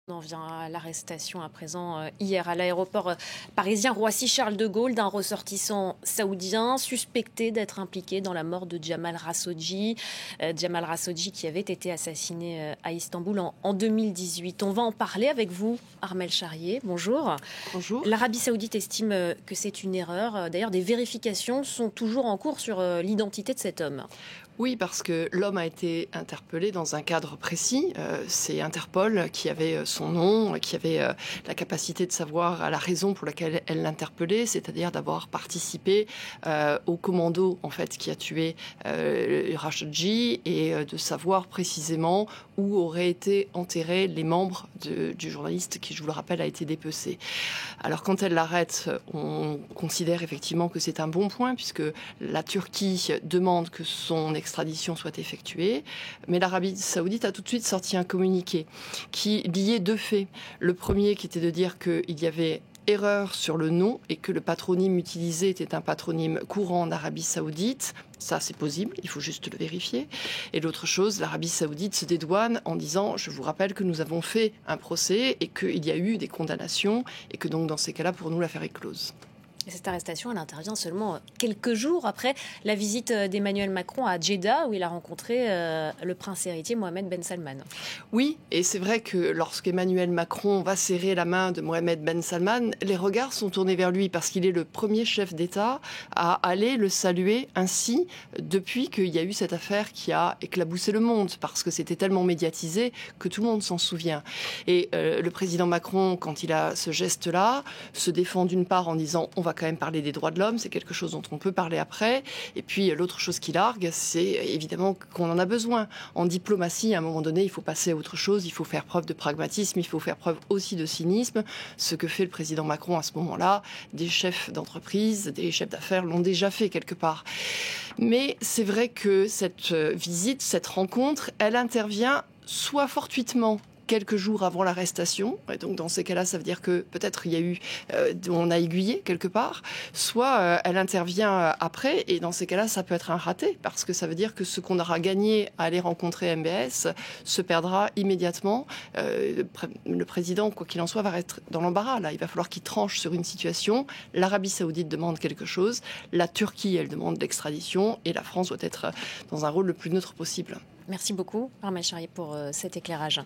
On en vient à l'arrestation à présent hier à l'aéroport parisien Roissy-Charles de Gaulle d'un ressortissant saoudien suspecté d'être impliqué dans la mort de Jamal Khashoggi. Jamal Khashoggi qui avait été assassiné à Istanbul en 2018. On va en parler avec vous, Armelle Charrier. Bonjour. Bonjour. L'Arabie saoudite estime que c'est une erreur. D'ailleurs, des vérifications sont toujours en cours sur l'identité de cet homme. Oui, parce que l'homme a été interpellé dans un cadre précis. C'est Interpol qui avait son nom, qui avait la capacité de savoir la raison pour laquelle elle l'interpellait, c'est-à-dire d'avoir participé au commando en fait qui a tué Khashoggi et de savoir précisément où auraient été enterrés les membres du journaliste qui, je vous le rappelle, a été dépecé. Alors quand elle l'arrête, on considère effectivement que c'est un bon point puisque la Turquie demande que son extradition soit effectuée, mais l'Arabie saoudite a tout de suite sorti un communiqué qui liait deux faits. Le premier qui était de dire qu'il y avait erreur sur le nom et que le patronyme utilisé était un patronyme courant en Arabie saoudite. Ça, c'est possible, il faut juste le vérifier. Et l'autre chose, l'Arabie saoudite se dédouane en disant « Je vous rappelle que nous avons fait un procès et qu'il y a eu des condamnations et que donc dans ces cas-là, pour nous, l'affaire est close ». Et cette arrestation, elle intervient seulement quelques jours après la visite d'Emmanuel Macron à Jeddah, où il a rencontré le prince héritier Mohamed Ben Salman. Oui, et c'est vrai que lorsqu'Emmanuel Macron va serrer la main de Mohamed Ben Salman, les regards sont tournés vers lui parce qu'il est le premier chef d'État à aller le saluer ainsi depuis qu'il y a eu cette affaire qui a éclaboussé le monde, parce que c'était tellement médiatisé que tout le monde s'en souvient. Et le président Macron, quand il a ce geste-là, se défend d'une part en disant on va quand même parler des droits de l'homme, c'est quelque chose dont on peut parler après. Et puis l'autre chose qui largue, c'est évidemment qu'on en a besoin. En diplomatie, à un moment donné, il faut passer à autre chose, il faut faire preuve de pragmatisme, il faut faire preuve aussi de cynisme. Ce que fait le président Macron à ce moment-là, des chefs d'entreprise, des chefs d'affaires l'ont déjà fait quelque part. Mais c'est vrai que cette visite, cette rencontre, elle intervient soit fortuitement quelques jours avant l'arrestation, et donc dans ces cas-là, ça veut dire que peut-être il y a eu, on a aiguillé quelque part, soit elle intervient après, et dans ces cas-là, ça peut être un raté, parce que ça veut dire que ce qu'on aura gagné à aller rencontrer MBS se perdra immédiatement. Le président, quoi qu'il en soit, va être dans l'embarras. Là, il va falloir qu'il tranche sur une situation. L'Arabie saoudite demande quelque chose, la Turquie, elle demande l'extradition, et la France doit être dans un rôle le plus neutre possible. Merci beaucoup, Armelle Charrier, pour cet éclairage.